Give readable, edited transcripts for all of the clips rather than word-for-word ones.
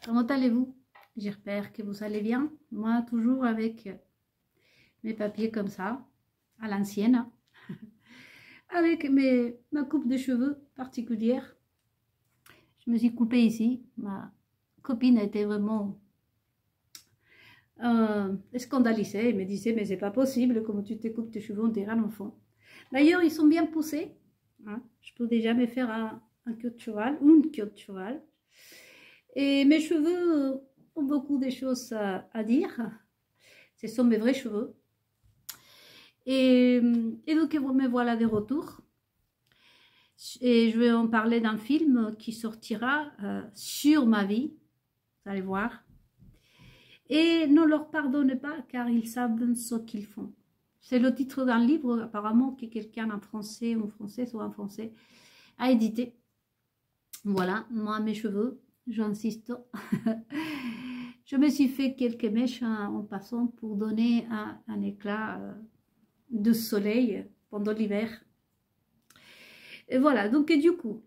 Comment allez-vous? J'espère que vous allez bien. Moi, toujours avec mes papiers comme ça, à l'ancienne, avec ma coupe de cheveux particulière. Je me suis coupée ici. Ma copine a été vraiment scandalisée. Elle me disait, mais c'est pas possible, comment tu te coupes tes cheveux, on dirait un enfant. D'ailleurs, ils sont bien poussés. Hein. Je peux déjà me faire un queue de cheval, une queue de cheval. Et mes cheveux ont beaucoup de choses à dire. Ce sont mes vrais cheveux. Et donc, me voilà de retour. Et je vais en parler d'un film qui sortira sur ma vie. Vous allez voir. Et ne leur pardonnez pas car ils savent ce qu'ils font. C'est le titre d'un livre apparemment que quelqu'un en français ou en français, soit en français, a édité. Voilà, moi mes cheveux, j'insiste. Je me suis fait quelques mèches en passant pour donner un éclat de soleil pendant l'hiver. Et voilà, donc du coup,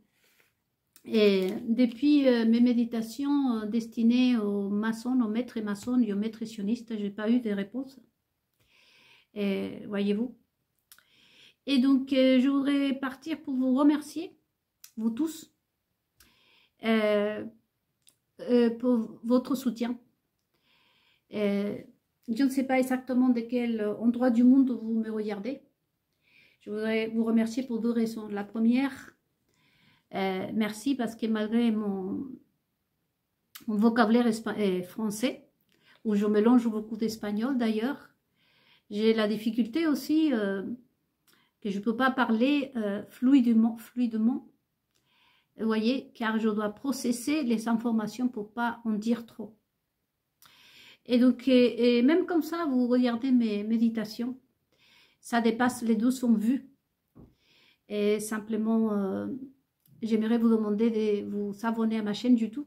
et depuis mes méditations destinées aux maçons, aux maîtres et maçons et aux maîtres sionistes, je n'ai pas eu de réponse. Voyez-vous. Et donc, je voudrais partir pour vous remercier, vous tous, pour votre soutien. Je ne sais pas exactement de quel endroit du monde vous me regardez. Je voudrais vous remercier pour deux raisons. La première, merci parce que malgré mon vocabulaire français, où je mélange beaucoup d'espagnol d'ailleurs, j'ai la difficulté aussi que je ne peux pas parler fluidement, vous voyez, car je dois processer les informations pour ne pas en dire trop. Et donc, et même comme ça, vous regardez mes méditations, ça dépasse les 200 vues. Et simplement, j'aimerais vous demander de vous abonner à ma chaîne YouTube.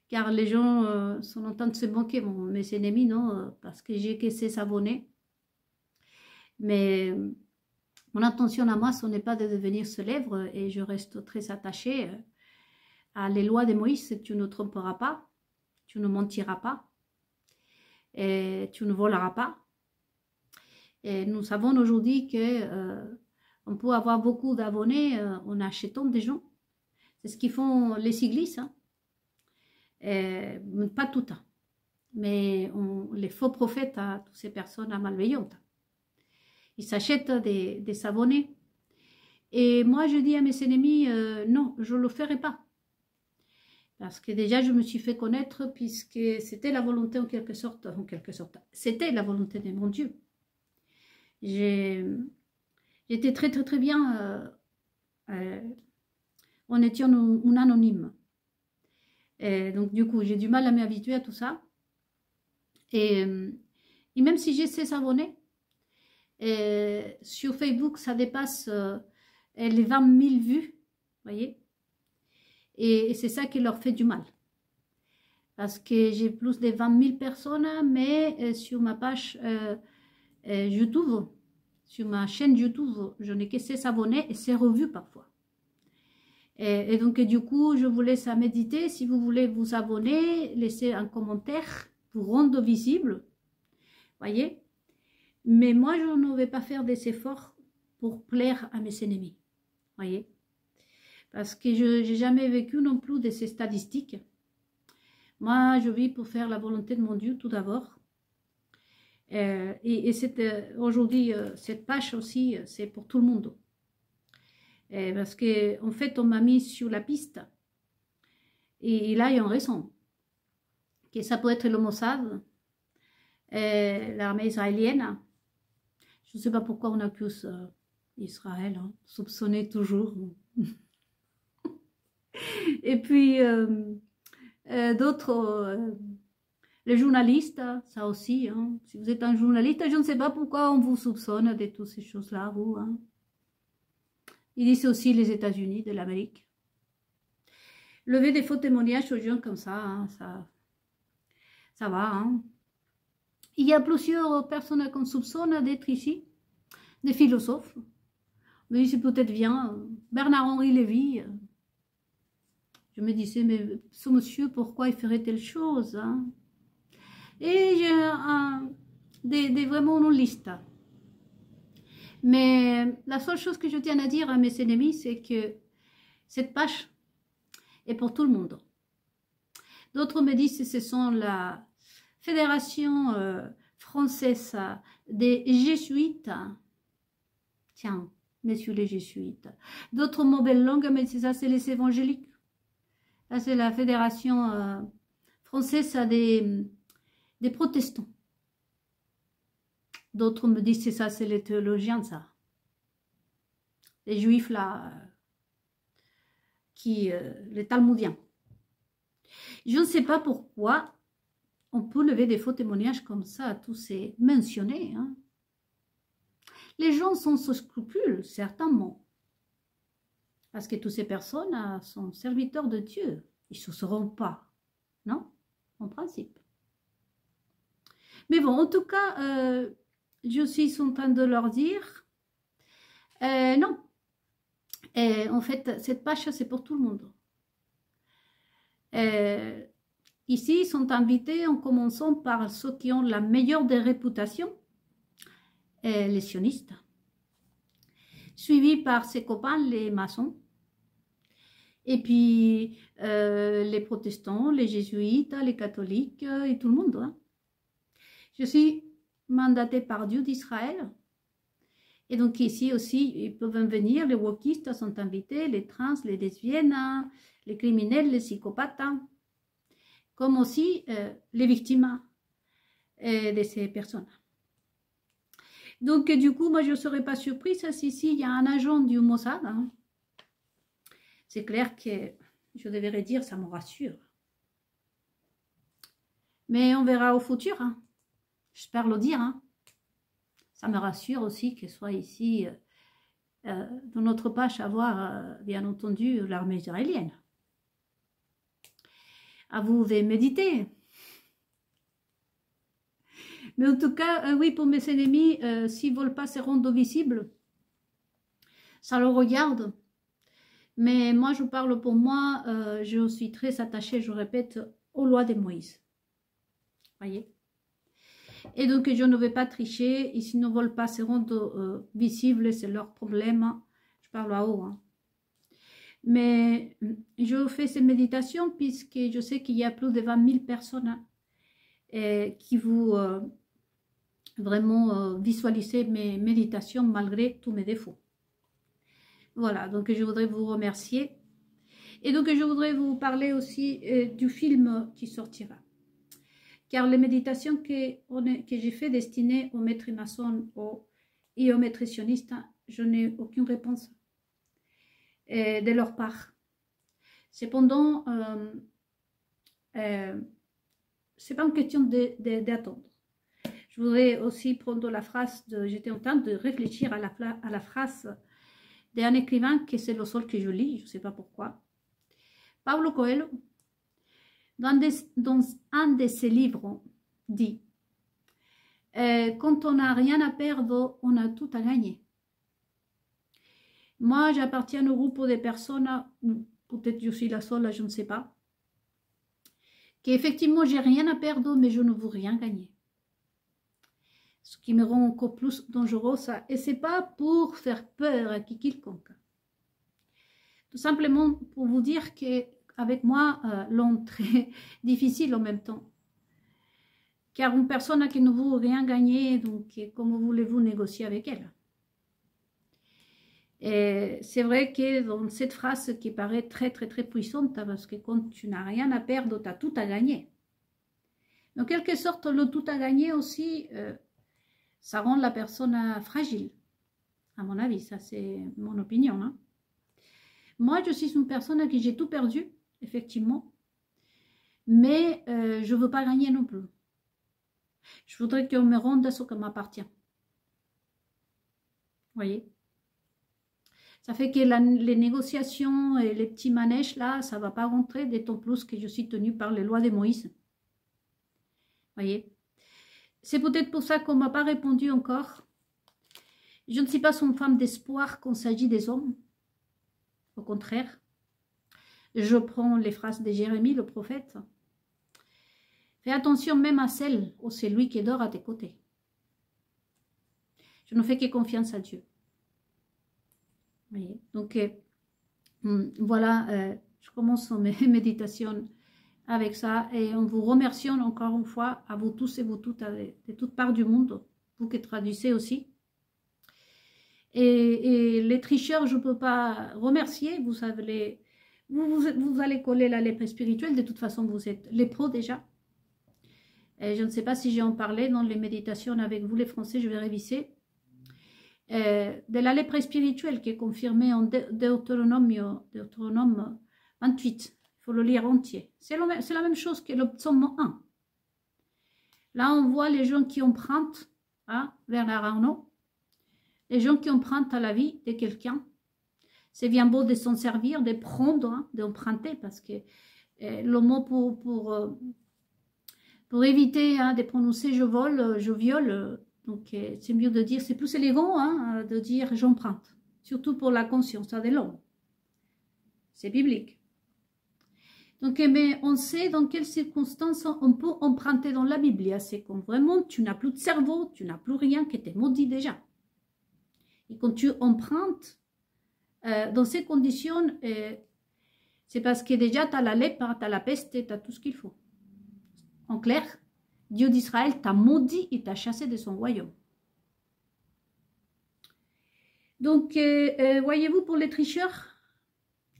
Car les gens sont en train de se moquer, mes ennemis, non, parce que j'ai que 16 abonnés. Mais mon intention à moi, ce n'est pas de devenir célèbre et je reste très attachée à les lois de Moïse. Tu ne tromperas pas, tu ne mentiras pas, et tu ne voleras pas. Et nous savons aujourd'hui que on peut avoir beaucoup d'abonnés en achetant des gens. C'est ce qu'ils font les églises. Hein. Pas tout le temps. Mais les faux prophètes, toutes ces personnes malveillantes. Ils s'achètent des abonnés. Et moi, je dis à mes ennemis, non, je ne le ferai pas. Parce que déjà, je me suis fait connaître puisque c'était la volonté en quelque sorte, c'était la volonté de mon Dieu. J'étais très, très, très bien en étant un anonyme. Et donc, du coup, j'ai du mal à m'habituer à tout ça. Et même si j'ai 16 abonnés, sur Facebook, ça dépasse les 20 000 vues, voyez. Et c'est ça qui leur fait du mal. Parce que j'ai plus de 20 000 personnes, mais sur ma page YouTube, sur ma chaîne YouTube, je n'ai que 16 abonnés et c'est revu parfois. Et donc, du coup, je vous laisse à méditer. Si vous voulez vous abonner, laissez un commentaire pour rendre visible. Voyez. Mais moi, je ne vais pas faire des efforts pour plaire à mes ennemis. Voyez. Parce que je n'ai jamais vécu non plus de ces statistiques. Moi, je vis pour faire la volonté de mon Dieu tout d'abord. Et aujourd'hui, cette page aussi, c'est pour tout le monde. Parce qu'en fait, on m'a mis sur la piste. Et là, il y a une raison. Que ça peut être le Mossad, l'armée israélienne. Je ne sais pas pourquoi on accuse Israël, hein, soupçonné toujours. Et puis, d'autres, les journalistes, ça aussi. Hein. Si vous êtes un journaliste, je ne sais pas pourquoi on vous soupçonne de toutes ces choses-là, vous. Hein. Ils disent aussi les États-Unis de l'Amérique. Lever des faux témoignages aux gens comme ça, hein, ça va. Hein. Il y a plusieurs personnes qu'on soupçonne d'être ici, des philosophes. Mais c'est peut-être bien. Bernard-Henri Lévy, Je me disais, mais ce monsieur, pourquoi il ferait telle chose, hein? Et j'ai vraiment une liste. Mais la seule chose que je tiens à dire à mes ennemis, c'est que cette page est pour tout le monde. D'autres me disent que ce sont la Fédération française des jésuites. Tiens, messieurs les jésuites. D'autres mauvaises langues, mais c'est ça, c'est les évangéliques. Là, c'est la Fédération française des protestants. D'autres me disent, c'est ça, c'est les théologiens, ça. Les juifs, là, les talmudiens. Je ne sais pas pourquoi on peut lever des faux témoignages comme ça à tous ces mentionnés. Hein. Les gens sont sans scrupules, certainement. Parce que toutes ces personnes sont serviteurs de Dieu. Ils ne se seront pas. Non? En principe. Mais bon, en tout cas, je suis en train de leur dire, non. Et en fait, cette page, c'est pour tout le monde. Ici, ils sont invités en commençant par ceux qui ont la meilleure des réputations, les sionistes, suivis par ses copains, les maçons, et puis les protestants, les jésuites, les catholiques et tout le monde. Hein. Je suis mandatée par Dieu d'Israël. Et donc ici aussi, ils peuvent venir, les wokistes sont invités, les trans, les lesbiennes, les criminels, les psychopathes, comme aussi les victimes de ces personnes. Donc du coup, moi je ne serais pas surprise si ici il y a un agent du Mossad. Hein. C'est clair que je devrais dire, ça me rassure. Mais on verra au futur. Hein. J'espère le dire. Hein. Ça me rassure aussi que soit ici, dans notre page, avoir, bien entendu, l'armée israélienne. À vous de méditer. Mais en tout cas, oui, pour mes ennemis, s'ils ne veulent pas se rendre visibles, ça le regarde. Mais moi, je parle pour moi, je suis très attachée, je répète, aux lois de Moïse. Voyez? Et donc, je ne vais pas tricher. Et s'ils ne veulent pas se rendre visibles, c'est leur problème. Je parle à haut. Hein. Mais je fais ces méditations puisque je sais qu'il y a plus de 20 000 personnes qui vous vraiment visualisez mes méditations malgré tous mes défauts. Voilà, donc je voudrais vous remercier. Et donc, je voudrais vous parler aussi du film qui sortira. Car les méditations que j'ai fait destinées aux maîtres maçons et aux maîtres sionistes, je n'ai aucune réponse de leur part. Cependant, c'est pas une question d'attendre. Je voudrais aussi prendre la phrase, j'étais en train de réfléchir à la phrase d'un écrivain que c'est le seul que je lis, je ne sais pas pourquoi. Paulo Coelho. Dans un de ses livres, dit quand on n'a rien à perdre, on a tout à gagner. Moi, j'appartiens au groupe des personnes, peut-être je suis la seule, je ne sais pas, qu'effectivement, j'ai rien à perdre, mais je ne veux rien gagner. Ce qui me rend encore plus dangereux, ça. Et ce n'est pas pour faire peur à quiconque. Tout simplement pour vous dire que avec moi, l'ont très difficile en même temps. Car une personne qui ne veut rien gagner, donc comment voulez-vous négocier avec elle? Et c'est vrai que dans cette phrase qui paraît très puissante, parce que quand tu n'as rien à perdre, tu as tout à gagner. En quelque sorte, le tout à gagner aussi, ça rend la personne fragile. À mon avis, ça c'est mon opinion. Hein. Moi, je suis une personne à qui j'ai tout perdu. Effectivement, mais je ne veux pas gagner non plus. Je voudrais qu'on me rende ce qui m'appartient. Vous voyez? Ça fait que les négociations et les petits manèges là, ça ne va pas rentrer, d'autant plus que je suis tenue par les lois de Moïse. Vous voyez? C'est peut-être pour ça qu'on ne m'a pas répondu encore. Je ne suis pas une femme d'espoir quand il s'agit des hommes. Au contraire. je prends les phrases de Jérémie, le prophète. Fais attention même à celle ou celui qui dort à tes côtés. Je ne fais que confiance à Dieu. Vous voyez? Donc, voilà, je commence mes méditations avec ça. Et on vous remercie encore une fois, à vous tous et vous toutes, de toutes parts du monde, vous qui traduisez aussi. Et les tricheurs, je ne peux pas remercier. Vous savez, vous allez coller la lèpre spirituelle. De toute façon, vous êtes les pros déjà. Et je ne sais pas si j'ai en parlé dans les méditations avec vous, les Français, je vais réviser. De la lèpre spirituelle qui est confirmée en Deutéronome 28. Il faut le lire entier. C'est la même chose que le psaume 1. Là, on voit les gens qui empruntent vers l'Arnaud. Les gens qui empruntent à la vie de quelqu'un. C'est bien beau de s'en servir, de prendre, d'emprunter, parce que le mot pour éviter de prononcer je vole, je viole, donc c'est mieux de dire, c'est plus élégant de dire j'emprunte, surtout pour la conscience de l'homme. C'est biblique. Donc, mais on sait dans quelles circonstances on peut emprunter dans la Bible. C'est quand vraiment tu n'as plus de cerveau, tu n'as plus rien, qui t'est maudit déjà. Et quand tu empruntes, dans ces conditions, c'est parce que déjà tu as la lèpre, tu as la peste, tu as tout ce qu'il faut. En clair, Dieu d'Israël t'a maudit et t'a chassé de son royaume. Donc, voyez-vous, pour les tricheurs,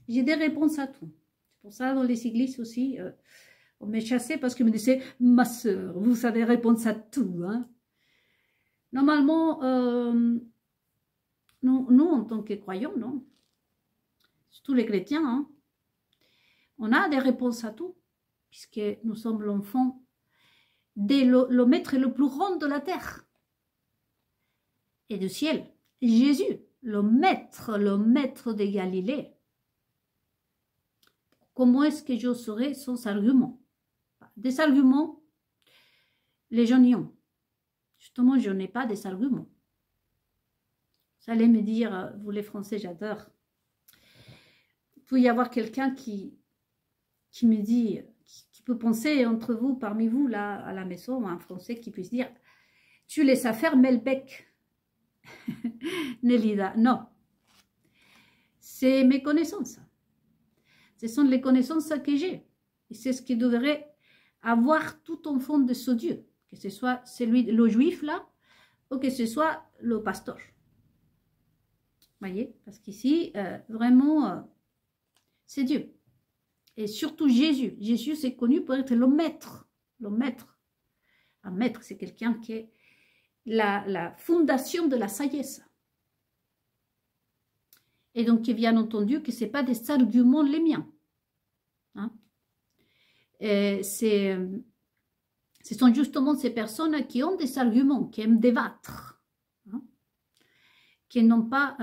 j'ai des réponses à tout. C'est pour ça, dans les églises aussi, on m'a chassé parce que me disait, ma soeur, vous savez répondre à tout. Normalement, nous, en tant que croyants, non, surtout les chrétiens, on a des réponses à tout, puisque nous sommes l'enfant le maître le plus grand de la terre et du ciel. Jésus, le maître de Galilée. Comment est-ce que je serai sans argument? Des arguments, les gens y ont. Justement, je n'ai pas des arguments. Vous allez me dire, vous les Français, j'adore. Il peut y avoir quelqu'un qui me dit, qui peut penser entre vous, parmi vous, là, à la maison, un Français qui puisse dire, tu laisses faire Melbec. Nélida, non. C'est mes connaissances. Ce sont les connaissances que j'ai. Et c'est ce qui devrait avoir tout enfant de ce Dieu. Que ce soit celui, le juif là, ou que ce soit le pasteur. Voyez, parce qu'ici, vraiment, c'est Dieu. Et surtout Jésus. Jésus, c'est connu pour être le maître. Le maître. Un maître, c'est quelqu'un qui est la fondation de la sagesse. Et donc, bien entendu, que ce n'est pas des arguments les miens. Ce sont justement ces personnes qui ont des arguments, qui aiment débattre, qui n'ont pas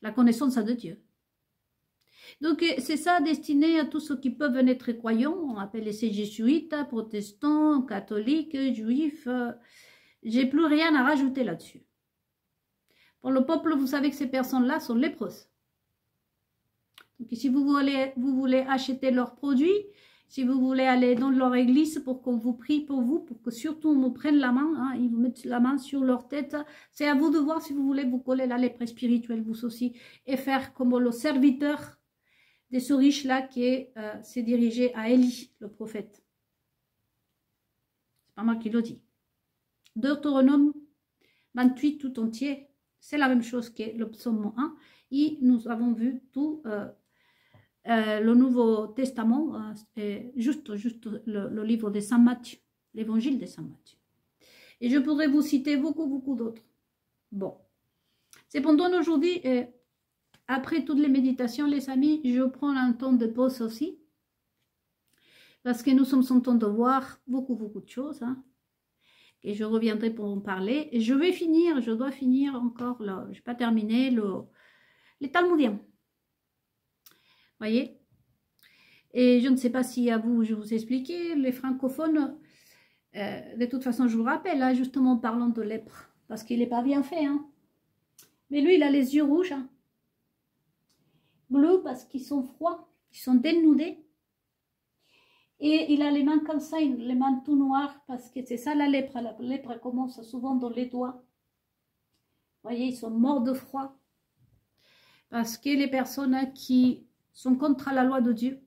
la connaissance de Dieu. Donc, c'est ça destiné à tous ceux qui peuvent être croyants. On appelle ces jésuites, protestants, catholiques, juifs. J'ai plus rien à rajouter là-dessus. Pour le peuple, vous savez que ces personnes-là sont lépreuses. Donc, si vous voulez acheter leurs produits, si vous voulez aller dans leur église pour qu'on vous prie pour vous, pour que surtout on vous prenne la main, ils vous mettent la main sur leur tête, c'est à vous de voir si vous voulez vous coller la lèpre spirituelle, vous aussi, et faire comme le serviteur de ce riche-là qui s'est dirigé à Élie, le prophète. C'est pas moi qui le dis. Deutéronome 28 tout entier, c'est la même chose que le psaume 1. Et nous avons vu tout le Nouveau Testament, juste le livre de Saint Matthieu, l'évangile de Saint Matthieu. Et je pourrais vous citer beaucoup d'autres. Bon. Cependant, aujourd'hui, après toutes les méditations, les amis, je prends un temps de pause aussi. Parce que nous sommes en train de voir beaucoup de choses. Et je reviendrai pour en parler. Et je dois finir encore, là, je n'ai pas terminé, les Talmudiens. Voyez? Et je ne sais pas si à vous, je vous ai expliqué, les francophones, de toute façon, je vous rappelle, justement, parlant de lèpre, parce qu'il n'est pas bien fait. Mais lui, il a les yeux rouges. Bleus, parce qu'ils sont froids. Ils sont dénudés. Et il a les mains comme ça, les mains tout noires, parce que c'est ça la lèpre. La lèpre commence souvent dans les doigts. Vous voyez, ils sont morts de froid. Parce que les personnes qui sont contre la loi de Dieu,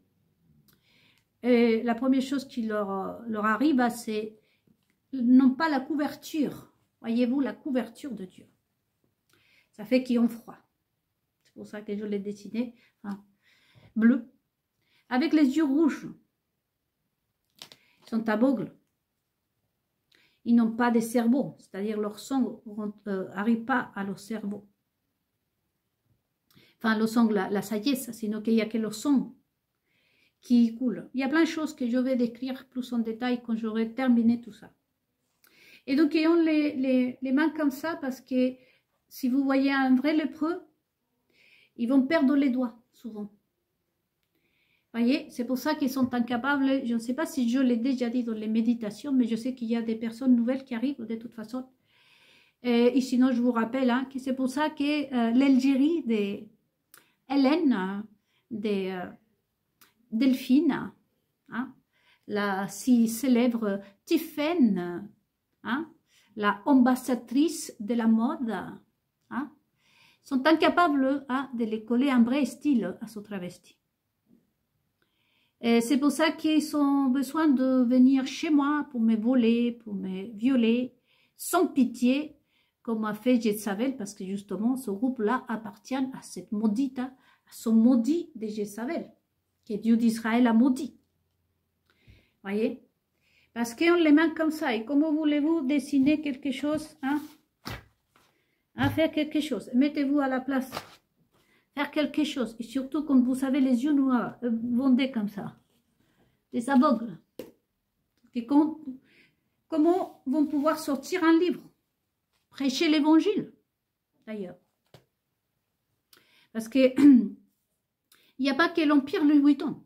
et la première chose qui leur arrive, c'est non pas la couverture. Voyez-vous, la couverture de Dieu. Ça fait qu'ils ont froid. C'est pour ça que je l'ai dessiné, enfin, bleu. Avec les yeux rouges. Ils sont aveugles. Ils n'ont pas de cerveau, c'est-à-dire leur sang n'arrive pas à leur cerveau. Enfin, le sang, la sagesse, sinon qu'il n'y a que leur sang qui coule. Il y a plein de choses que je vais décrire plus en détail quand j'aurai terminé tout ça. Et donc, ils ont les mains comme ça parce que si vous voyez un vrai lépreux, ils vont perdre les doigts, souvent. Voyez, c'est pour ça qu'ils sont incapables, je ne sais pas si je l'ai déjà dit dans les méditations, mais je sais qu'il y a des personnes nouvelles qui arrivent de toute façon. Et sinon, je vous rappelle que c'est pour ça que l'Algérie de Hélène, de Delphine, hein, la si célèbre Tiffaine, hein, la ambassadrice de la mode, hein, sont incapables de les coller un vrai style à ce travesti. C'est pour ça qu'ils ont besoin de venir chez moi pour me voler, pour me violer, sans pitié, comme a fait Jézabel, parce que justement, ce groupe-là appartient à cette maudite, à ce maudit de Jézabel, que Dieu d'Israël a maudit. Voyez? Parce qu'on les mains comme ça, et comment voulez-vous dessiner quelque chose, hein? Faire quelque chose, mettez-vous à la place. Faire quelque chose, et surtout quand vous avez les yeux noirs, bondés comme ça, des aveugles, comment vont pouvoir sortir un livre, prêcher l'évangile, d'ailleurs. Parce que il n'y a pas que l'Empire Louis Vuitton.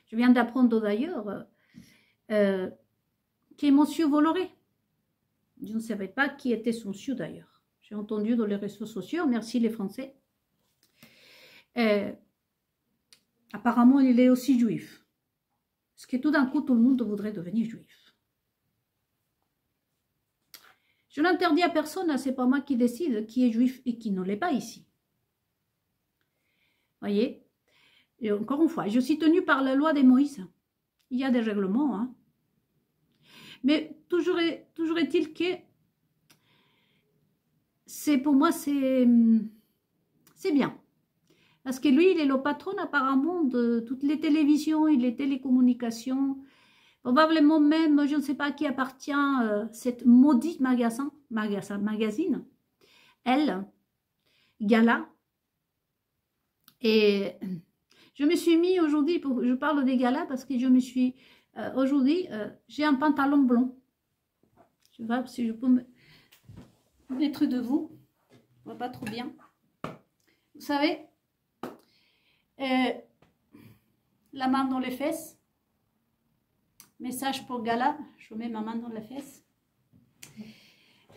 Je viens d'apprendre d'ailleurs qui est Monsieur Bolloré. Je ne savais pas qui était son cieux d'ailleurs. J'ai entendu dans les réseaux sociaux, merci les Français. Apparemment, il est aussi juif. Parce que tout d'un coup, tout le monde voudrait devenir juif. Je n'interdis à personne, c'est pas moi qui décide qui est juif et qui ne l'est pas ici. Voyez? Et encore une fois, je suis tenue par la loi de Moïse. Il y a des règlements. Hein. Mais toujours est-il que pour moi, c'est bien. Parce que lui, il est le patron apparemment de toutes les télévisions et les télécommunications. Probablement même, je ne sais pas à qui appartient cette maudite magazine. Elle, Gala. Et je me suis mis aujourd'hui, je parle des galas parce que je me suis, aujourd'hui, j'ai un pantalon blond. Je vais voir si je peux me mettre debout. On va pas trop bien. Vous savez, la main dans les fesses. Message pour Gala, je mets ma main dans la fesse.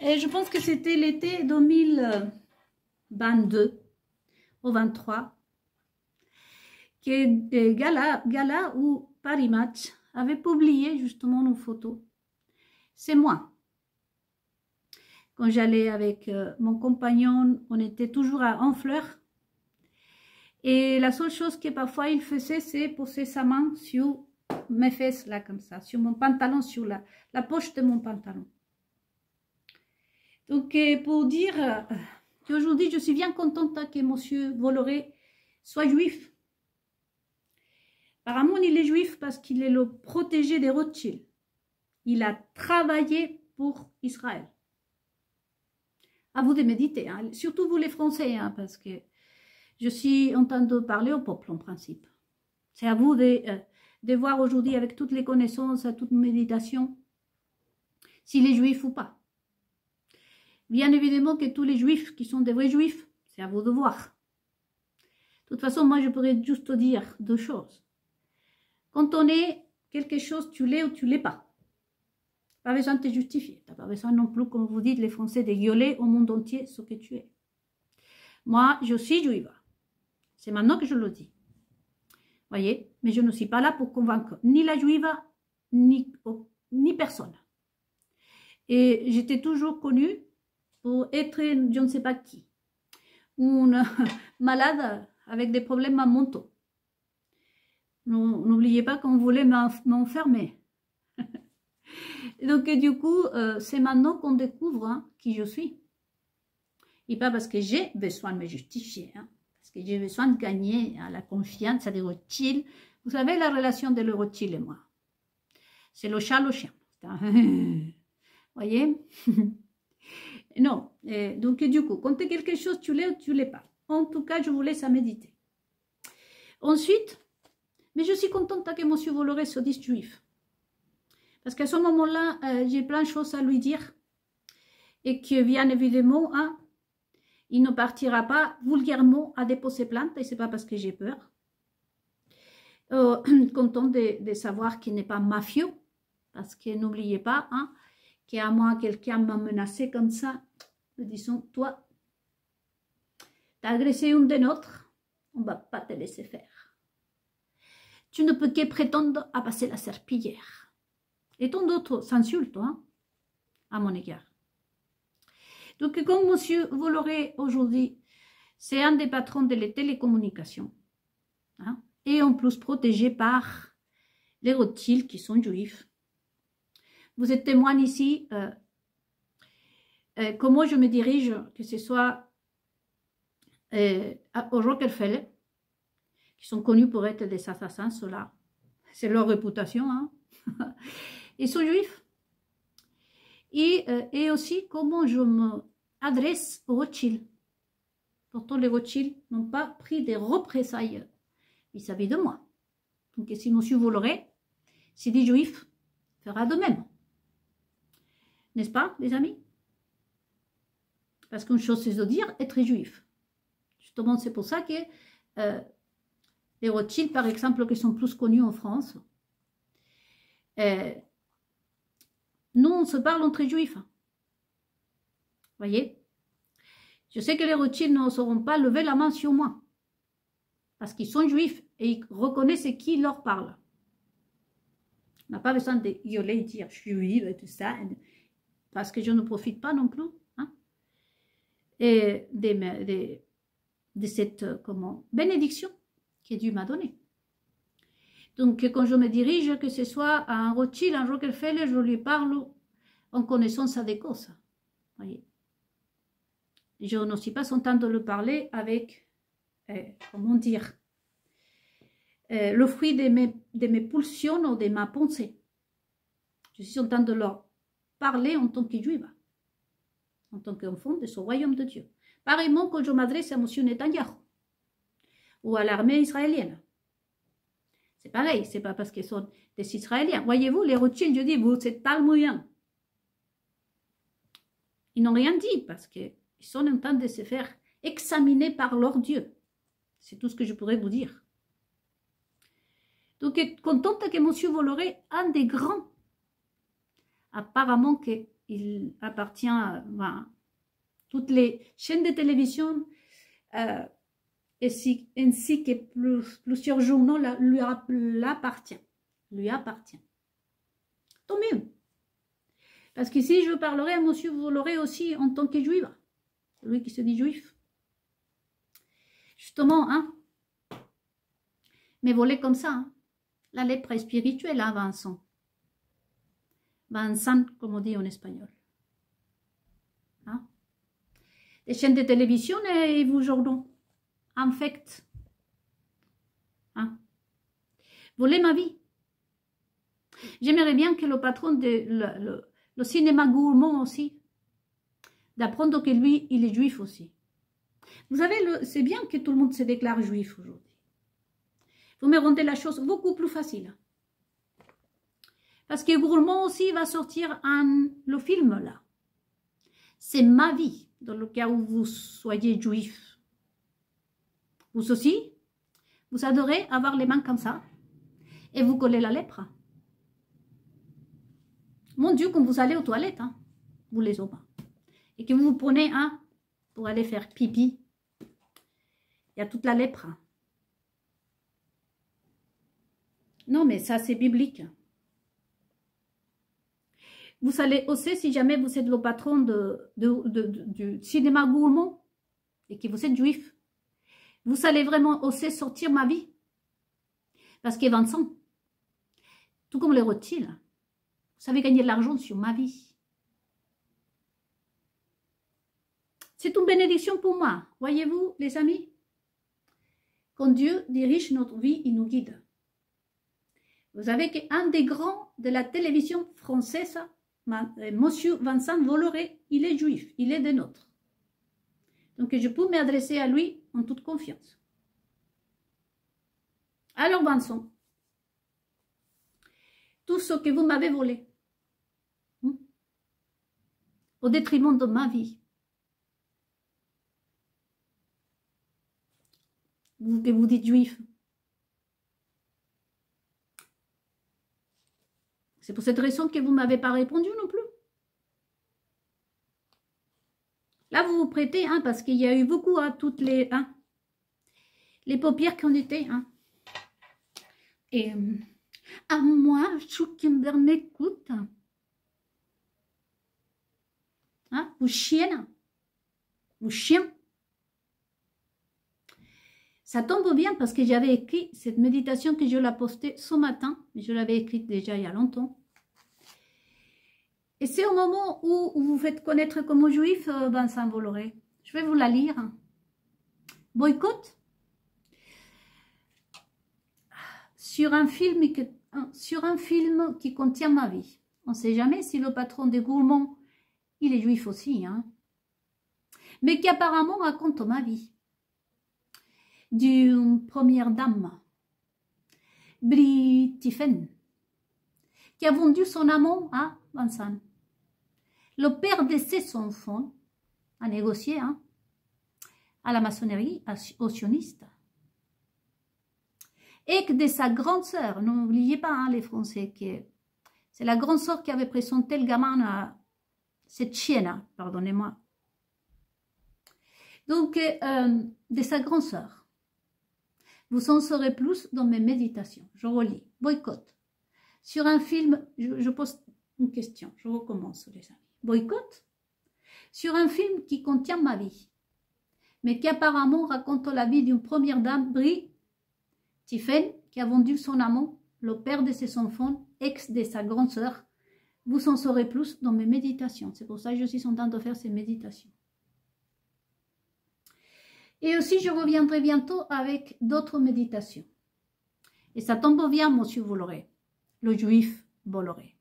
Et je pense que c'était l'été 2022 au 23 que Gala ou Paris Match avait publié justement une photo. C'est moi. Quand j'allais avec mon compagnon, on était toujours à Honfleur. Et la seule chose que parfois il faisait, c'est poser sa main sur mes fesses, là, comme ça, sur mon pantalon, sur la poche de mon pantalon. Donc, pour dire qu'aujourd'hui, je suis bien contente que monsieur Bolloré soit juif. Apparemment, il est juif parce qu'il est le protégé des Rothschild. Il a travaillé pour Israël. À vous de méditer, hein. Surtout vous les Français, hein, parce que je suis en train de parler au peuple en principe. C'est à vous de voir aujourd'hui avec toutes les connaissances, toute méditation, s'il est juif ou pas. Bien évidemment que tous les juifs qui sont des vrais juifs, c'est à vous de voir. De toute façon, moi je pourrais juste dire deux choses. Quand on est quelque chose, tu l'es ou tu l'es pas. Pas besoin de te justifier. Tu n'as pas besoin non plus, comme vous dites les Français, de gueuler au monde entier ce que tu es. Moi, je suis juive. C'est maintenant que je le dis. Voyez, mais je ne suis pas là pour convaincre ni la juive, ni personne. Et j'étais toujours connue pour être je ne sais pas qui. Une malade avec des problèmes à mon dos. N'oubliez pas qu'on voulait m'enfermer. Donc du coup, c'est maintenant qu'on découvre qui je suis. Et pas parce que j'ai besoin de me justifier, parce que j'ai besoin de gagner la confiance des Rothschild. Vous savez la relation de le Rothschild et moi. C'est le chat, le chien. Voyez. Non. Donc du coup, quand tu es quelque chose, tu l'es ou tu l'es pas. En tout cas, je vous laisse à méditer. Ensuite, mais je suis contente que M. Bolloré se dise juif. Parce qu'à ce moment-là, j'ai plein de choses à lui dire. Et que bien évidemment, il ne partira pas vulgairement à déposer plainte. Et ce n'est pas parce que j'ai peur. Content de savoir qu'il n'est pas mafieux. Parce que n'oubliez pas, qu'à moi, quelqu'un m'a menacé comme ça. Disons, toi, tu as agressé une des nôtres. On ne va pas te laisser faire. Tu ne peux que prétendre à passer la serpillière. Et tant d'autres s'insultent, à mon égard. Donc, comme M. Bolloré, aujourd'hui, c'est un des patrons des télécommunications, et en plus protégé par les Rothschild qui sont juifs. Vous êtes témoin ici, comment je me dirige, que ce soit au Rockefeller, qui sont connus pour être des assassins, ceux-là. C'est leur réputation, Ils sont juifs. Et aussi comment je m'adresse aux Rothschild. Pourtant, les Rothschild n'ont pas pris des représailles vis-à-vis de moi. Donc, si M. Bolloré, s'il dit juif, fera de même. N'est-ce pas, les amis? Parce qu'une chose, c'est de dire être juif. Justement, c'est pour ça que les Rothschild, par exemple, qui sont plus connus en France, nous, on se parle entre juifs. Voyez? Je sais que les Rothschild ne sauront pas lever la main sur moi. Parce qu'ils sont juifs et ils reconnaissent qui leur parle. On n'a pas besoin de gueuler et dire je suis juive et tout ça. Parce que je ne profite pas non plus. Et de cette bénédiction que Dieu m'a donnée. Donc, quand je me dirige, que ce soit à un Rothschild, un Rockefeller, je lui parle en connaissance des causes. Voyez. Je ne suis pas en train de le parler avec, comment dire, le fruit de mes pulsions ou de ma pensée. Je suis en train de leur parler en tant que juive, en tant qu'enfant de ce royaume de Dieu. Pareillement quand je m'adresse à M. Netanyahu ou à l'armée israélienne. C'est pareil, c'est pas parce qu'ils sont des Israéliens. Voyez-vous, les Rothschild, je dis, vous êtes talmoyens. Ils n'ont rien dit parce qu'ils sont en train de se faire examiner par leur Dieu. C'est tout ce que je pourrais vous dire. Donc, contente que M. Bolloré, un des grands, apparemment qu'il appartient à toutes les chaînes de télévision, ainsi que plusieurs journaux lui appartient. Tant mieux. Parce qu'ici, je parlerai à M. Bolloré aussi en tant que juif. Lui qui se dit juif. Justement, mais voler comme ça, la lèpre est spirituelle, Vincent. Vincent, comme on dit en espagnol. Les chaînes de télévision et vos journaux infectent. Voler ma vie. J'aimerais bien que le patron de le cinéma gourmand aussi, d'apprendre que lui, il est juif aussi. Vous savez, c'est bien que tout le monde se déclare juif aujourd'hui. Vous me rendez la chose beaucoup plus facile. Parce que Gourmand aussi va sortir le film là. C'est ma vie, dans le cas où vous soyez juif. Vous aussi, vous adorez avoir les mains comme ça et vous collez la lèpre. Mon Dieu, quand vous allez aux toilettes, vous les hommes, et que vous vous prenez pour aller faire pipi, il y a toute la lèpre. Non, mais ça, c'est biblique. Vous allez oser, si jamais vous êtes le patron du cinéma gourmand et que vous êtes juif, vous allez vraiment oser sortir ma vie. Parce que Vincent, tout comme les Rothschild, vous savez gagner de l'argent sur ma vie. C'est une bénédiction pour moi. Voyez-vous, les amis, quand Dieu dirige notre vie, il nous guide. Vous savez qu'un des grands de la télévision française, Monsieur Vincent Bolloré, il est juif, il est des nôtres. Donc je peux m'adresser à lui en toute confiance. Alors Vincent, tout ce que vous m'avez volé, au détriment de ma vie, vous que vous dites juif, c'est pour cette raison que vous ne m'avez pas répondu non plus. Là, vous vous prêtez, hein, parce qu'il y a eu beaucoup, hein, toutes les paupières qui ont été. Hein. Et à moi, Choukinber m'écoute. Hein, vous chiennes, vous chiens. Ça tombe bien parce que j'avais écrit cette méditation que je l'ai postée ce matin, mais je l'avais écrite déjà il y a longtemps. Et c'est au moment où vous vous faites connaître comme juif, Vincent Bolloré. Je vais vous la lire. Boycott sur un film qui contient ma vie. On ne sait jamais si le patron des gourmands, il est juif aussi, hein, mais qui apparemment raconte ma vie. D'une première dame, Brie Tiffen, qui a vendu son amant à Vincent. Le père de ses enfants a négocié, hein, à la maçonnerie, aux sionistes. Et que de sa grande sœur, n'oubliez pas, hein, les Français, que c'est la grande sœur qui avait présenté le gamin à cette chienne, pardonnez-moi. Donc, de sa grande sœur. Vous en saurez plus dans mes méditations. Je relis. Boycott. Sur un film, je pose une question. Je recommence, les amis. Boycott. Sur un film qui contient ma vie, mais qui apparemment raconte la vie d'une première dame, Brie Tiffen, qui a vendu son amant, le père de ses enfants, ex de sa grande sœur. Vous en saurez plus dans mes méditations. C'est pour ça que je suis en train de faire ces méditations. Et aussi, je reviendrai bientôt avec d'autres méditations. Et ça tombe bien, monsieur Bolloré, le juif Bolloré.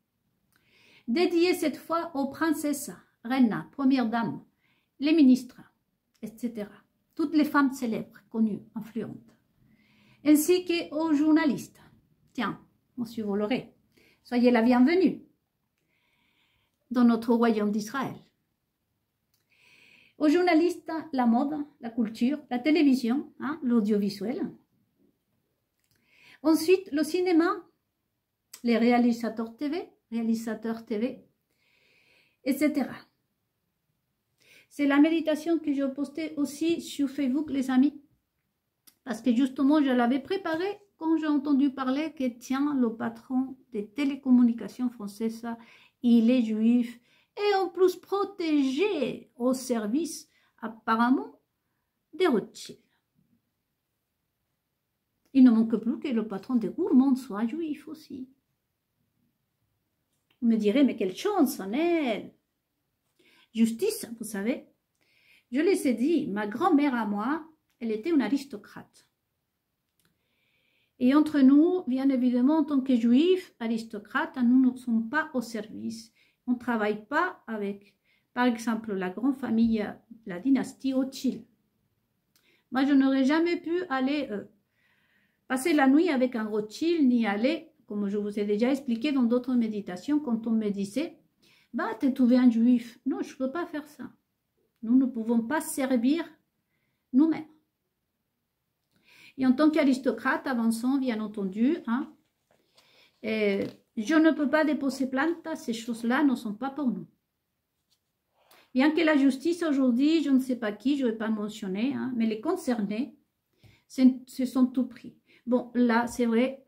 Dédié cette fois aux princesses, reines, premières dames, les ministres, etc. Toutes les femmes célèbres, connues, influentes. Ainsi qu'aux journalistes. Tiens, monsieur Bolloré, soyez la bienvenue dans notre royaume d'Israël. Aux journalistes, la mode, la culture, la télévision, hein, l'audiovisuel. Ensuite, le cinéma, les réalisateurs TV, etc. C'est la méditation que j'ai postée aussi sur Facebook, les amis. Parce que justement, je l'avais préparée quand j'ai entendu parler que, tiens, le patron des télécommunications françaises, il est juif. Et en plus protégé au service, apparemment, des Rothschild. Il ne manque plus que le patron des gourmands soit juif aussi. Vous me direz, mais quelle chance en elle! Justice, vous savez, je les ai dit, ma grand-mère à moi, elle était une aristocrate. Et entre nous, bien évidemment, en tant que juifs, aristocrates, nous ne sommes pas au service. On ne travaille pas avec, par exemple, la grande famille, la dynastie Rothschild. Moi, je n'aurais jamais pu aller passer la nuit avec un Rothschild, ni aller, comme je vous ai déjà expliqué dans d'autres méditations, quand on me disait, bah, t'es trouvé un juif. Non, je ne peux pas faire ça. Nous ne pouvons pas servir nous-mêmes. Et en tant qu'aristocrate, avançant, bien entendu, hein, je ne peux pas déposer plainte, ces choses-là ne sont pas pour nous. Bien que la justice aujourd'hui, je ne sais pas qui, je ne vais pas mentionner, hein, mais les concernés se sont tout pris. Bon, là, c'est vrai,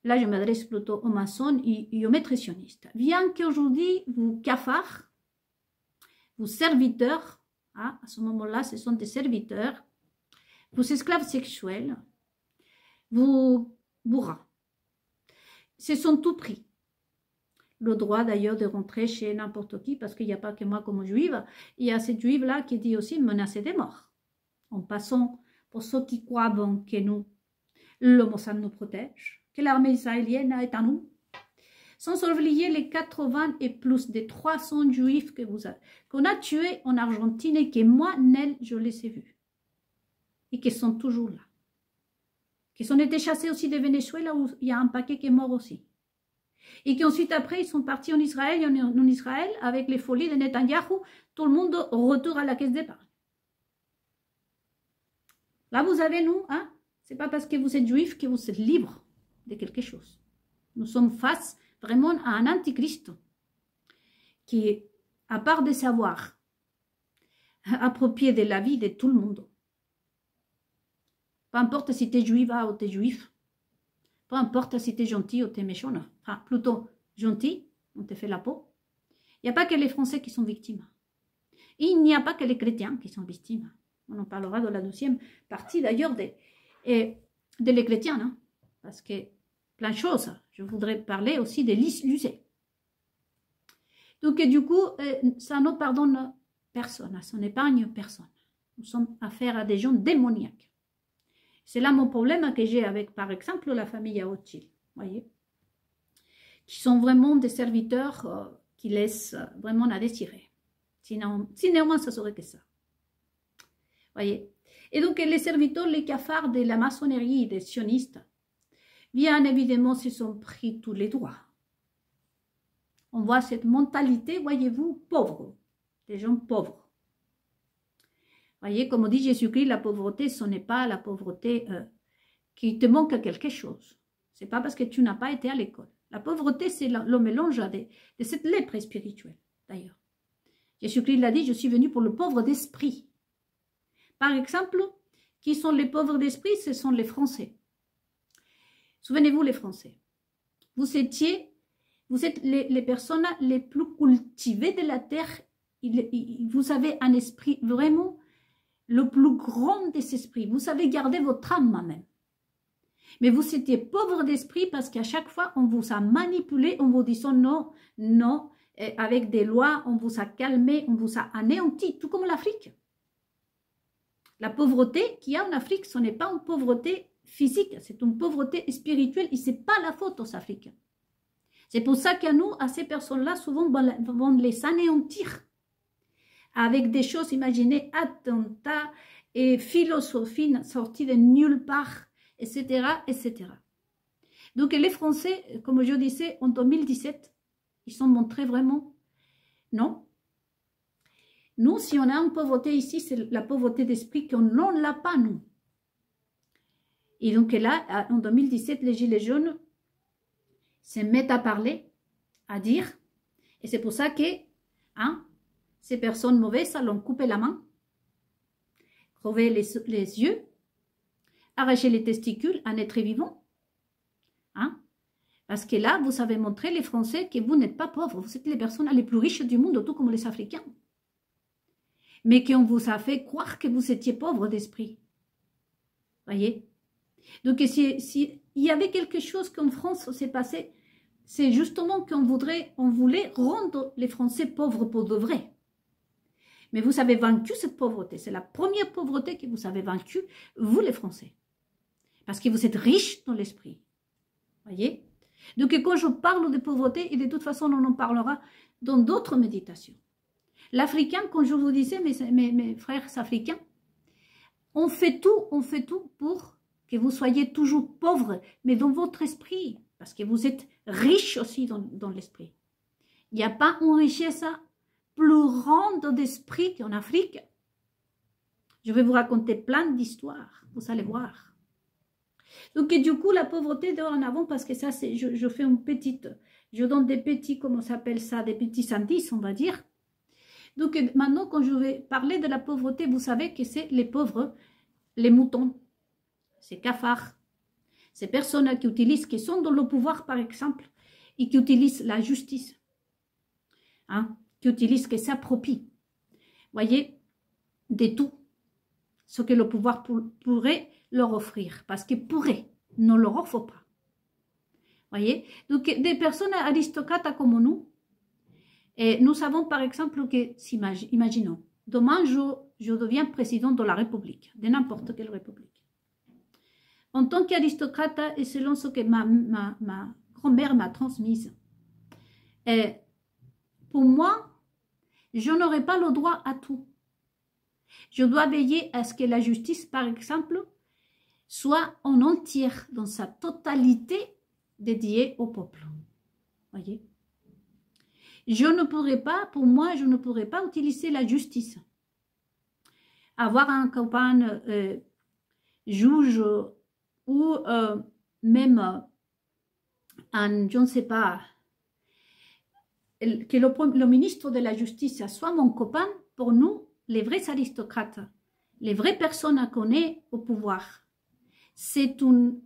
là je m'adresse plutôt aux maçons et aux maîtres sionistes. Bien qu'aujourd'hui, vous cafards, vos serviteurs, hein, à ce moment-là, ce sont des serviteurs, vos esclaves sexuels, vos bourras, se sont tout pris. Le droit d'ailleurs de rentrer chez n'importe qui, parce qu'il n'y a pas que moi comme juive, il y a cette juive-là qui dit aussi menacée de mort. En passant, pour ceux qui croient que nous, le Mossad nous protège, que l'armée israélienne est à nous, sans oublier les 80 et plus des 300 juifs qu'on a tués en Argentine et que moi, Nel, je les ai vus. Et qui sont toujours là. Qui ont été chassés aussi de Venezuela où il y a un paquet qui est mort aussi. Et qu'ensuite après, ils sont partis en Israël, et en Israël, avec les folies de Netanyahou, tout le monde retourne à la caisse d'épargne. Là, vous avez nous, hein, c'est pas parce que vous êtes juif que vous êtes libre de quelque chose. Nous sommes face vraiment à un antichrist qui, à part de savoir approprier de la vie de tout le monde, peu importe si tu es juive ou tu es juif, peu importe si tu es gentil ou tu es méchant, enfin, plutôt gentil, on te fait la peau. Il n'y a pas que les Français qui sont victimes. Il n'y a pas que les chrétiens qui sont victimes. On en parlera dans la 12e partie d'ailleurs de les chrétiens, hein, parce que plein de choses. Je voudrais parler aussi des Lucés. Donc du coup, ça ne pardonne personne, ça n'épargne personne. Nous sommes affaire à des gens démoniaques. C'est là mon problème que j'ai avec, par exemple, la famille Rothschild, voyez, qui sont vraiment des serviteurs qui laissent vraiment à désirer. Sinon, ça serait que ça. Voyez. Et donc, les serviteurs, les cafards de la maçonnerie, des sionistes, bien évidemment, se sont pris tous les droits. On voit cette mentalité, voyez-vous, pauvre, des gens pauvres. Voyez, comme dit Jésus-Christ, la pauvreté, ce n'est pas la pauvreté qui te manque quelque chose. Ce n'est pas parce que tu n'as pas été à l'école. La pauvreté, c'est le mélange de cette lèpre spirituelle, d'ailleurs. Jésus-Christ l'a dit, je suis venu pour le pauvre d'esprit. Par exemple, qui sont les pauvres d'esprit? Ce sont les Français. Souvenez-vous, les Français. Vous êtes les personnes les plus cultivées de la terre. Vous avez un esprit vraiment le plus grand des esprits. Vous savez garder votre âme même. Mais vous étiez pauvre d'esprit parce qu'à chaque fois, on vous a manipulé en vous disant non, non. Et avec des lois, on vous a calmé, on vous a anéanti, tout comme l'Afrique. La pauvreté qu'il y a en Afrique, ce n'est pas une pauvreté physique, c'est une pauvreté spirituelle et ce n'est pas la faute aux Africains. C'est pour ça qu'à nous, à ces personnes-là, souvent, vont les anéantir avec des choses, imaginez, attentats et philosophies sorties de nulle part, etc., etc. Donc les Français, comme je disais, en 2017, ils sont montrés vraiment, non. Nous, si on a une pauvreté ici, c'est la pauvreté d'esprit qu'on n'en l'a pas, nous. Et donc là, en 2017, les Gilets jaunes se mettent à parler, à dire, et c'est pour ça que hein, ces personnes mauvaises, ça l'ont coupé la main, crevé les yeux, arraché les testicules, un être vivant. Hein? Parce que là, vous avez montré, les Français, que vous n'êtes pas pauvres. Vous êtes les personnes les plus riches du monde, tout comme les Africains. Mais qu'on vous a fait croire que vous étiez pauvres d'esprit. Voyez? Donc, si il y avait quelque chose qu'en France s'est passé, c'est justement qu'on voulait rendre les Français pauvres pour de vrai. Mais vous avez vaincu cette pauvreté. C'est la première pauvreté que vous avez vaincue, vous les Français. Parce que vous êtes riches dans l'esprit. Voyez? Donc quand je parle de pauvreté, et de toute façon on en parlera dans d'autres méditations. L'Africain, quand je vous disais, mes frères africains, on fait tout pour que vous soyez toujours pauvres, mais dans votre esprit. Parce que vous êtes riches aussi dans l'esprit. Il n'y a pas une richesse plus grande d'esprit qu'en Afrique. Je vais vous raconter plein d'histoires, vous allez voir. Donc, et du coup, la pauvreté dorénavant, parce que ça, c'est, je fais une petite, je donne des petits, comment on s'appelle ça, des petits indices, on va dire. Donc, maintenant, quand je vais parler de la pauvreté, vous savez que c'est les pauvres, les moutons, c'est cafards, Ces personnes qui utilisent, qui sont dans le pouvoir par exemple, et qui utilisent la justice, hein, qui utilisent, qui s'approprient, voyez, de tout ce que le pouvoir pourrait leur offrir, parce qu'il pourrait, ne leur offre pas. Voyez, donc des personnes aristocrates comme nous, et nous savons par exemple que, imaginons, demain je deviens président de la République, de n'importe quelle République. En tant qu'aristocrate, et selon ce que ma grand-mère m'a transmis, et pour moi, je n'aurai pas le droit à tout. Je dois veiller à ce que la justice, par exemple, soit en entière, dans sa totalité, dédiée au peuple. Voyez? Je ne pourrais pas, pour moi, je ne pourrais pas utiliser la justice. Avoir un copain juge ou même un, je ne sais pas, que le ministre de la Justice soit mon copain, pour nous, les vrais aristocrates, les vraies personnes qu'on est au pouvoir, c'est une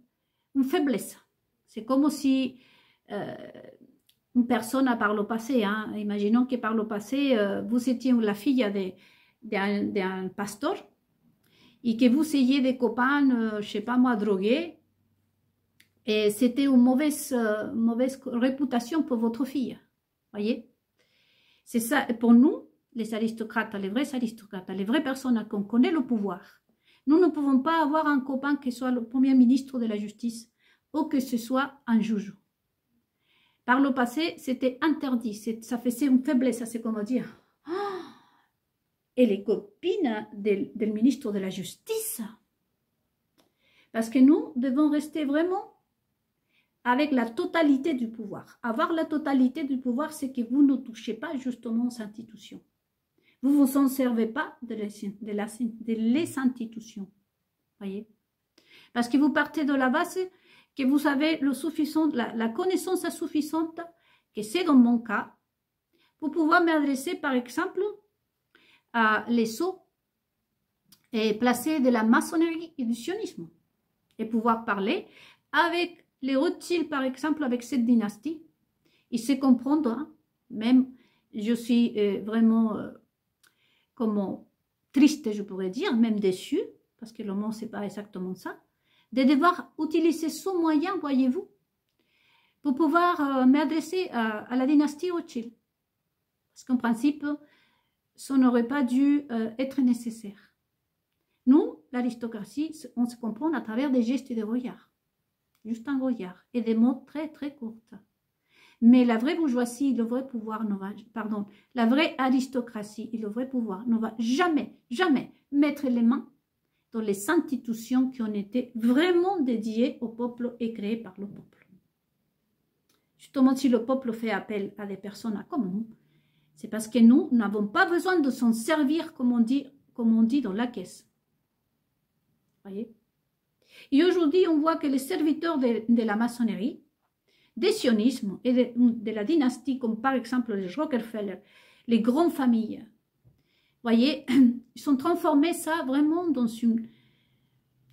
faiblesse. C'est comme si une personne par le passé, hein, imaginons que par le passé, vous étiez la fille d'un pasteur et que vous ayez des copains, je ne sais pas moi, drogués, et c'était une mauvaise réputation pour votre fille. Voyez? C'est ça, pour nous, les aristocrates, les vrais aristocrates, les vraies personnes qu'on connaît le pouvoir. Nous ne pouvons pas avoir un copain qui soit le premier ministre de la Justice ou que ce soit un juge. Par le passé, c'était interdit, ça faisait une faiblesse, c'est comment dire. Et les copines du ministre de la Justice. Parce que nous devons rester vraiment avec la totalité du pouvoir. Avoir la totalité du pouvoir, c'est que vous ne touchez pas justement aux institutions. Vous ne vous en servez pas de les institutions. Voyez? Parce que vous partez de la base que vous avez la connaissance suffisante, que c'est dans mon cas, pour pouvoir m'adresser par exemple à les sceaux et placer de la maçonnerie et du sionisme. Et pouvoir parler avec les Rothschild par exemple, avec cette dynastie. Et c'est comprendre, hein, même je suis vraiment... comment triste, je pourrais dire, même déçue, parce que le mot, c'est pas exactement ça, de devoir utiliser ce moyen, voyez-vous, pour pouvoir m'adresser à la dynastie Rothschild. Parce qu'en principe, ça n'aurait pas dû être nécessaire. Nous, l'aristocratie, on se comprend à travers des gestes et des regards. Juste un regard. Et des mots très, très courts. Mais la vraie bourgeoisie, le vrai pouvoir, la vraie aristocratie et le vrai pouvoir ne va jamais, jamais mettre les mains dans les institutions qui ont été vraiment dédiées au peuple et créées par le peuple. Justement, si le peuple fait appel à des personnes comme nous, c'est parce que nous n'avons pas besoin de s'en servir, comme on dit dans la caisse. Voyez? Et aujourd'hui, on voit que les serviteurs de la maçonnerie, des sionismes et de la dynastie, comme par exemple les Rockefeller, les grandes familles, voyez, ils sont transformés ça vraiment dans une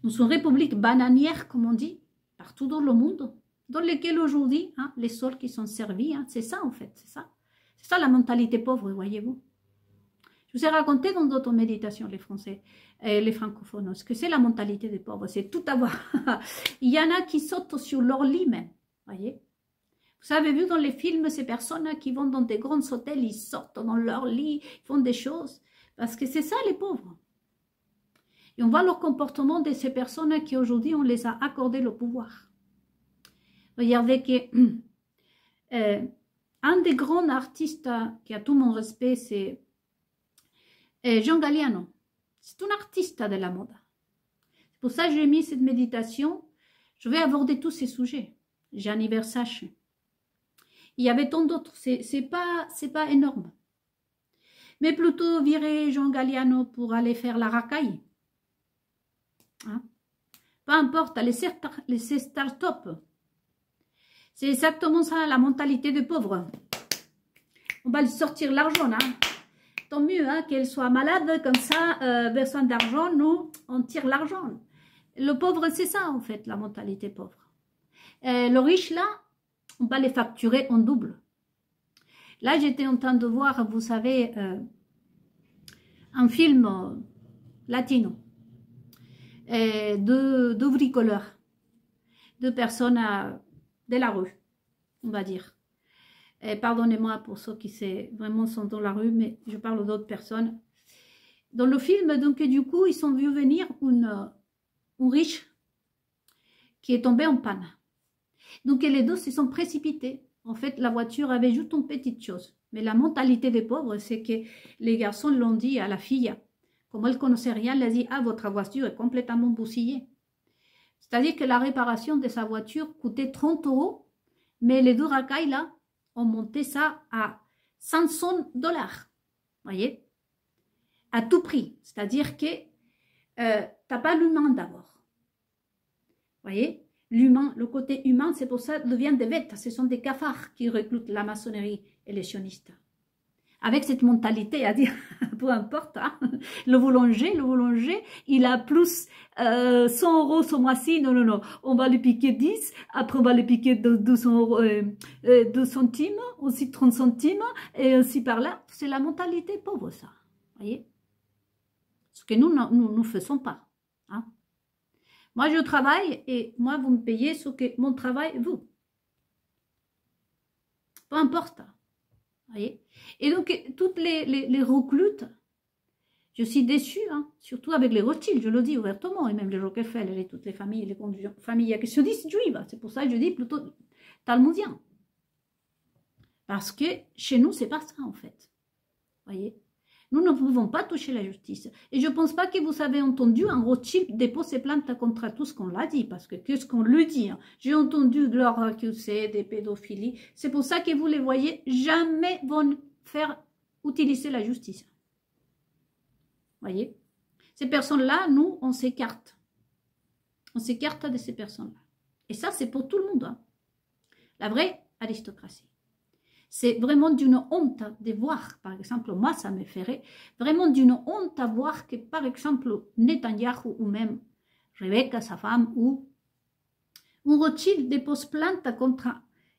république bananière, comme on dit, partout dans le monde, dans lesquelles aujourd'hui, hein, les sols qui sont servis, hein, c'est ça en fait, c'est ça. C'est ça la mentalité pauvre, voyez-vous. Je vous ai raconté dans d'autres méditations, les Français, les francophones, ce que c'est la mentalité des pauvres, c'est tout avoir. Il y en a qui sautent sur leur lit même, voyez. Vous avez vu dans les films ces personnes qui vont dans des grands hôtels, ils sortent dans leur lit, ils font des choses, parce que c'est ça les pauvres. Et on voit leur comportement de ces personnes qui aujourd'hui on les a accordé le pouvoir. Regardez que un des grands artistes qui a tout mon respect, c'est John Galliano. C'est un artiste de la mode. C'est pour ça que j'ai mis cette méditation. Je vais aborder tous ces sujets. Gianni Versace. Il y avait tant d'autres. C'est pas énorme. Mais plutôt virer John Galliano pour aller faire la racaille. Hein? Peu importe, les start-up. C'est exactement ça, la mentalité des pauvres. On va lui sortir l'argent, hein. Tant mieux hein, qu'elle soit malade, comme ça, besoin d'argent, nous, on tire l'argent. Le pauvre, c'est ça, en fait, la mentalité pauvre. Le riche, là, on va les facturer en double. Là, j'étais en train de voir, vous savez, un film latino, de bricoleurs, de personnes de la rue, on va dire. Pardonnez-moi pour ceux qui vraiment sont dans la rue, mais je parle d'autres personnes. Dans le film, donc, du coup, ils sont vus venir une riche qui est tombée en panne. Donc, les deux se sont précipités. En fait, la voiture avait juste une petite chose. Mais la mentalité des pauvres, c'est que les garçons l'ont dit à la fille. Comme elle ne connaissait rien, elle a dit « Ah, votre voiture est complètement bousillée. » C'est-à-dire que la réparation de sa voiture coûtait 30 €, mais les deux racailles, là, ont monté ça à 500 $. Voyez? À tout prix. C'est-à-dire que tu n'as pas l'humain d'abord. Voyez? L'humain, le côté humain, c'est pour ça, devient des bêtes. Ce sont des cafards qui recrutent la maçonnerie et les sionistes. Avec cette mentalité à dire, peu importe, hein, le boulanger, il a plus 100 € ce mois-ci, non, on va lui piquer 10, après on va lui piquer 2 centimes, aussi 30 centimes, et aussi par là. C'est la mentalité pauvre, ça. Voyez? Ce que nous ne faisons pas. Hein. Moi, je travaille et moi, vous me payez ce que mon travail, vous. Peu importe. Voyez? Et donc, toutes les reclutes, je suis déçue, hein, surtout avec les Rothschild, je le dis ouvertement, et même les Rockefeller et toutes les familles, les familles qui se disent juives. C'est pour ça que je dis plutôt talmudien. Parce que chez nous, c'est pas ça, en fait. Voyez? Nous ne pouvons pas toucher la justice. Et je ne pense pas que vous avez entendu un Rothschild déposer plainte contre tout ce qu'on l'a dit, parce que qu'est-ce qu'on le dit, hein. J'ai entendu de leur accuser des pédophilies. C'est pour ça que vous les voyez, jamais vont faire utiliser la justice. Voyez? Ces personnes-là, nous, on s'écarte. On s'écarte de ces personnes-là. Et ça, c'est pour tout le monde. Hein. La vraie aristocratie. C'est vraiment d'une honte de voir, par exemple, moi ça me ferait vraiment d'une honte à voir que, par exemple, Netanyahu ou même Rebecca, sa femme, ou Rothschild dépose plainte contre,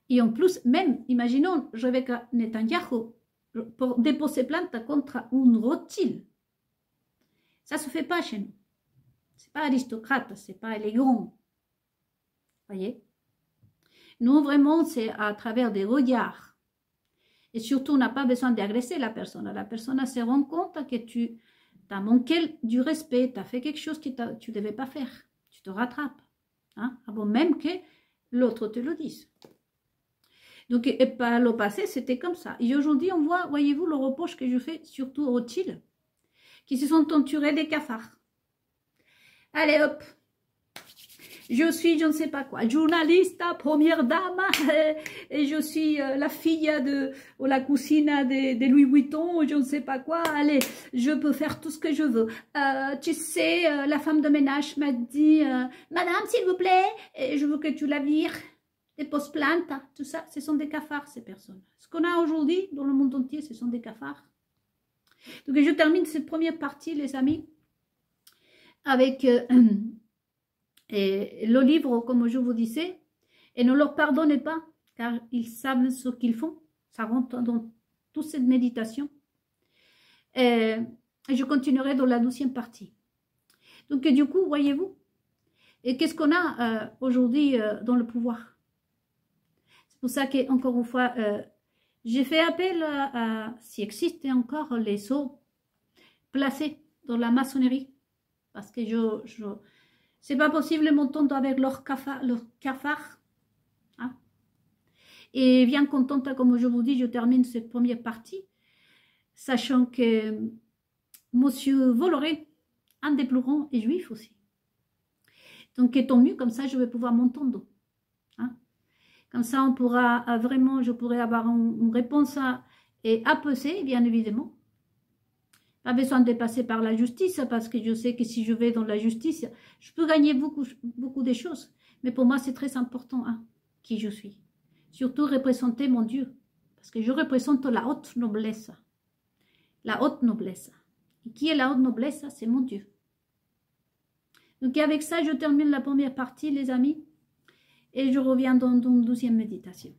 et en plus, même, imaginons Rebecca Netanyahu pour déposer plainte contre un Rothschild. Ça ne se fait pas chez nous. Ce n'est pas aristocrate, ce n'est pas élégant. Voyez? Nous, vraiment, c'est à travers des regards. Et surtout, on n'a pas besoin d'agresser la personne. La personne se rend compte que tu as manqué du respect, tu as fait quelque chose que tu ne devais pas faire. Tu te rattrapes. Hein, avant même que l'autre te le dise. Donc, et par le passé, c'était comme ça. Et aujourd'hui, on voit, voyez-vous, le reproche que je fais, surtout aux Rothschild, qui se sont entourés des cafards. Allez, hop. Je suis, je ne sais pas quoi, journaliste, première dame, et je suis la fille ou la cousine de Louis Vuitton, ou je ne sais pas quoi. Allez, je peux faire tout ce que je veux. Tu sais, la femme de ménage m'a dit, Madame, s'il vous plaît, je veux que tu la vires. Dépose plainte, tout ça, ce sont des cafards, ces personnes. Ce qu'on a aujourd'hui dans le monde entier, ce sont des cafards. Donc, je termine cette première partie, les amis, avec... et le livre, comme je vous disais, et ne leur pardonnez pas, car ils savent ce qu'ils font. Ça rentre dans toute cette méditation. Et je continuerai dans la 12e partie. Donc, du coup, voyez-vous, et qu'est-ce qu'on a aujourd'hui dans le pouvoir? C'est pour ça que, encore une fois, j'ai fait appel à s'il existe encore les sceaux placés dans la maçonnerie. Parce que c'est pas possible m'entendre avec leur cafard. Hein? Et bien contente, comme je vous dis, je termine cette première partie, sachant que Monsieur Volleret, un des plus grands, est juif aussi. Donc, tant mieux, comme ça, je vais pouvoir m'entendre. Hein? Comme ça, on pourra vraiment, je pourrai avoir une réponse et apaiser, bien évidemment. Pas besoin de passer par la justice, parce que je sais que si je vais dans la justice, je peux gagner beaucoup de choses. Mais pour moi, c'est très important, hein, qui je suis. Surtout représenter mon Dieu. Parce que je représente la haute noblesse. La haute noblesse. Et qui est la haute noblesse? C'est mon Dieu. Donc avec ça, je termine la première partie, les amis. et je reviens dans une deuxième méditation.